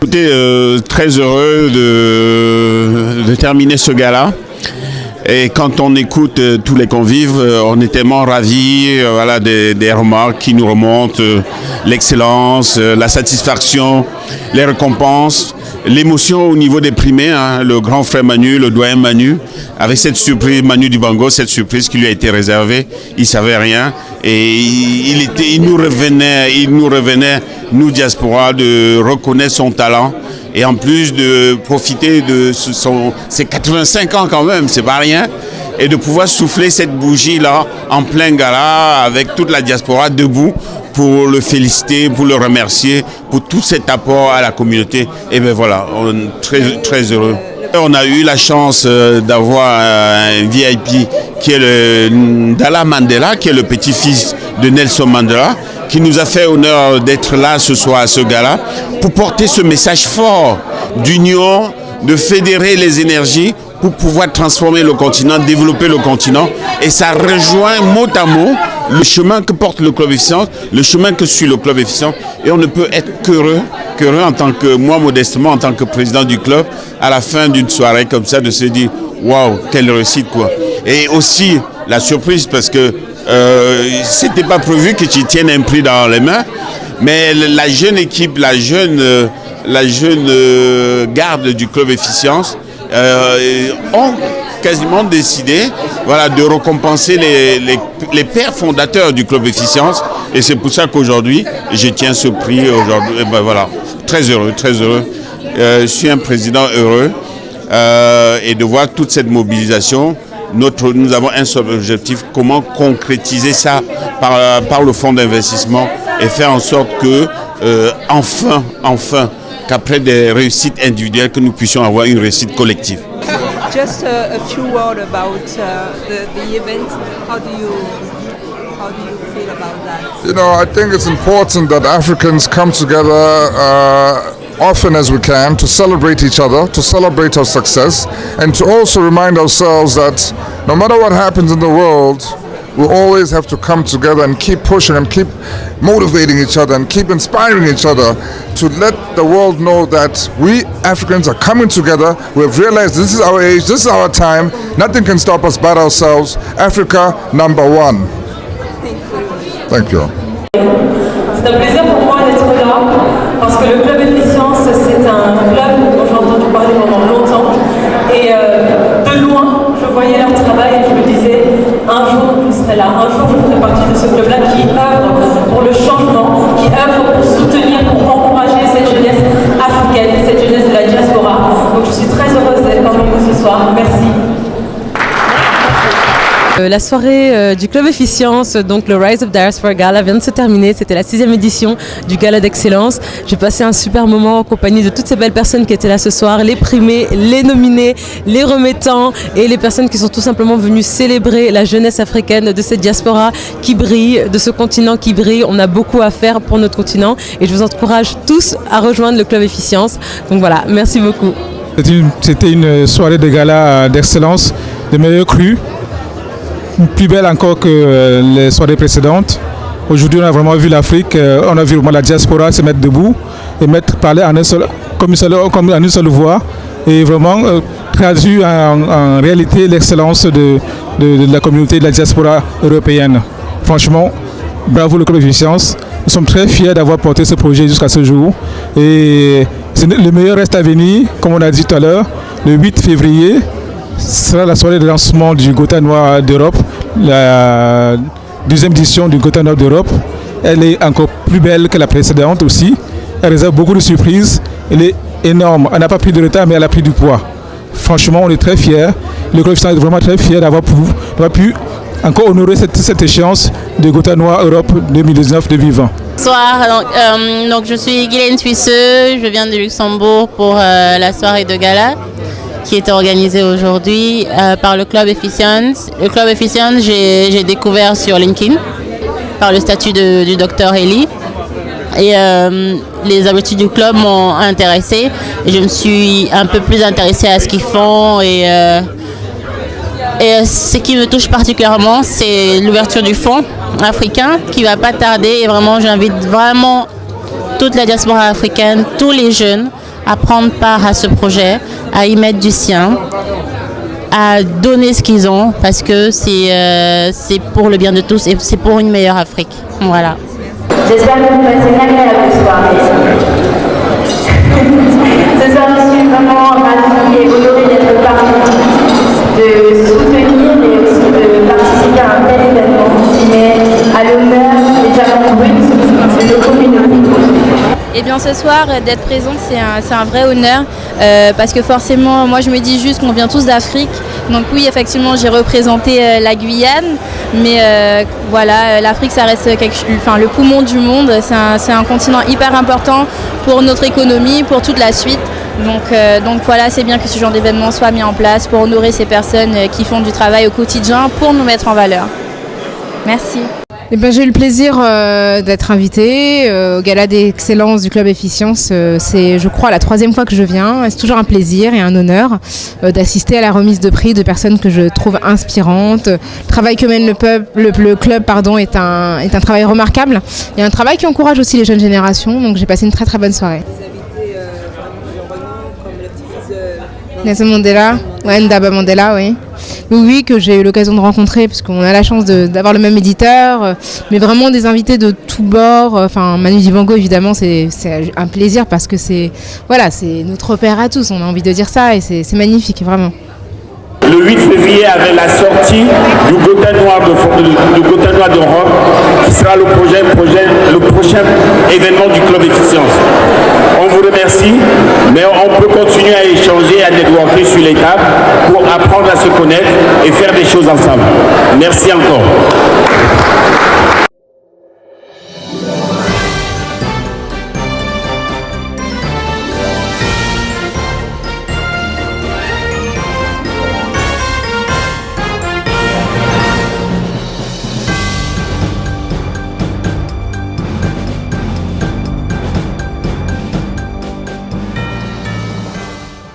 Écoutez, très heureux de terminer ce gala. Et quand on écoute tous les convives, on est tellement ravis voilà, des remarques qui nous remontent, l'excellence, la satisfaction, les récompenses, l'émotion au niveau des primés, hein, le grand frère Manu, le doyen Manu, avec cette surprise, Manu Dibango, cette surprise qui lui a été réservée, il ne savait rien. Et il nous revenait, nous diaspora, de reconnaître son talent. Et en plus de profiter de ses 85 ans quand même, c'est pas rien, et de pouvoir souffler cette bougie-là en plein gala avec toute la diaspora debout pour le féliciter, pour le remercier, pour tout cet apport à la communauté. Et bien voilà, on est très, très heureux. On a eu la chance d'avoir un VIP qui est le Dala Mandela, qui est le petit-fils de Nelson Mandela, qui nous a fait honneur d'être là ce soir à ce gala pour porter ce message fort d'union, de fédérer les énergies pour pouvoir transformer le continent, développer le continent. Et ça rejoint mot à mot le chemin que porte le Club Efficience, le chemin que suit le Club Efficience. Et on ne peut être qu'heureux en tant que, moi modestement, en tant que président du club, à la fin d'une soirée comme ça, de se dire « Waouh, quelle réussite quoi !» Et aussi la surprise parce que c'était pas prévu que tu tiennes un prix dans les mains, mais la jeune équipe, la jeune garde du Club Efficience ont quasiment décidé voilà, de récompenser les pères fondateurs du Club Efficience, et c'est pour ça qu'aujourd'hui je tiens ce prix aujourd'hui. Et ben voilà, très heureux, très heureux. Je suis un président heureux et de voir toute cette mobilisation. Nous avons un seul objectif, comment concrétiser ça par le fonds d'investissement et faire en sorte que, enfin, qu'après des réussites individuelles, que nous puissions avoir une réussite collective. Just a few words about the event. How do you feel about that? You know, I think it's important that Africans come together often as we can to celebrate each other, to celebrate our success, and to also remind ourselves that no matter what happens in the world, we always have to come together and keep pushing and keep motivating each other and keep inspiring each other to let the world know that we Africans are coming together. We have realized this is our age, this is our time. Nothing can stop us but ourselves. Africa, number one. Thank you. C'est un plaisir pour moi d'être là parce que le Club Efficience, c'est un club dont j'ai entendu parler pendant longtemps. Et de loin, je voyais leur travail et je me disais, un jour je serai là, un jour je ferai partie de ce club-là qui œuvre pour le changement, qui œuvre pour soutenir, pour encourager cette jeunesse africaine, cette jeunesse de la diaspora. Donc je suis très heureuse d'être parmi vous ce soir. Merci. La soirée du Club Efficience, donc le Rise of Diaspora Gala, vient de se terminer. C'était la 6e édition du Gala d'Excellence. J'ai passé un super moment en compagnie de toutes ces belles personnes qui étaient là ce soir, les primés, les nominés, les remettants et les personnes qui sont tout simplement venues célébrer la jeunesse africaine de cette diaspora qui brille, de ce continent qui brille. On a beaucoup à faire pour notre continent et je vous encourage tous à rejoindre le Club Efficience. Donc voilà, merci beaucoup. C'était une soirée de gala d'excellence, de meilleurs crus. Plus belle encore que les soirées précédentes. Aujourd'hui, on a vraiment vu l'Afrique, on a vu vraiment la diaspora se mettre debout et parler comme une seule voix et vraiment traduire en réalité l'excellence de la communauté de la diaspora européenne. Franchement, bravo le Club Efficience. Nous sommes très fiers d'avoir porté ce projet jusqu'à ce jour. Et le meilleur reste à venir, comme on a dit tout à l'heure, le 8 février. Ce sera la soirée de lancement du Gotha Noir d'Europe, la 2e édition du Gotha Noir d'Europe. Elle est encore plus belle que la précédente aussi. Elle réserve beaucoup de surprises. Elle est énorme. Elle n'a pas pris de retard, mais elle a pris du poids. Franchement, on est très fiers. Le Club est vraiment très fier d'avoir pu encore honorer cette échéance de Gotha Noir Europe 2019-2020. Bonsoir, donc je suis Guylaine Suisseux, je viens de Luxembourg pour la soirée de gala qui est organisée aujourd'hui par le Club Efficience. Le Club Efficience, j'ai découvert sur LinkedIn par le statut du docteur Eli. Et les habitudes du club m'ont intéressée. Je me suis un peu plus intéressée à ce qu'ils font et ce qui me touche particulièrement, c'est l'ouverture du fonds africain qui va pas tarder. Et vraiment, j'invite vraiment toute la diaspora africaine, tous les jeunes, à prendre part à ce projet, à y mettre du sien, à donner ce qu'ils ont, parce que c'est pour le bien de tous et c'est pour une meilleure Afrique. Voilà. J'espère que vous passez une agréable soirée. Ce soir, je suis vraiment ravie et honorée d'être parmi vous, de soutenir et aussi de participer à un tel événement qui met à l'honneur les diamants bruts de nos communautés. Et bien ce soir, d'être présente, c'est un vrai honneur parce que forcément, moi je me dis juste qu'on vient tous d'Afrique. Donc oui, effectivement, j'ai représenté la Guyane, mais voilà, l'Afrique, ça reste le poumon du monde. C'est un continent hyper important pour notre économie, pour toute la suite. Donc voilà, c'est bien que ce genre d'événement soit mis en place pour honorer ces personnes qui font du travail au quotidien pour nous mettre en valeur. Merci. Eh ben, j'ai eu le plaisir d'être invitée au Gala d'Excellence du Club Efficience. C'est, je crois, la 3e fois que je viens. C'est toujours un plaisir et un honneur d'assister à la remise de prix de personnes que je trouve inspirantes. Le travail que mène le club est un travail remarquable et un travail qui encourage aussi les jeunes générations. Donc j'ai passé une très très bonne soirée. Nelson Mandela, Ndaba Mandela, oui. Oui, que j'ai eu l'occasion de rencontrer, parce qu'on a la chance d'avoir le même éditeur, mais vraiment des invités de tous bords. Enfin, Manu Dibango, évidemment, c'est un plaisir parce que c'est notre père à tous, on a envie de dire ça, et c'est magnifique, vraiment. Le 8 février, avec la sortie du Gotha Noir de Rome, qui sera le prochain événement du Club Efficience. On vous remercie, mais on peut continuer à échanger, à networker sur les tables pour apprendre à se connaître et faire des choses ensemble. Merci encore.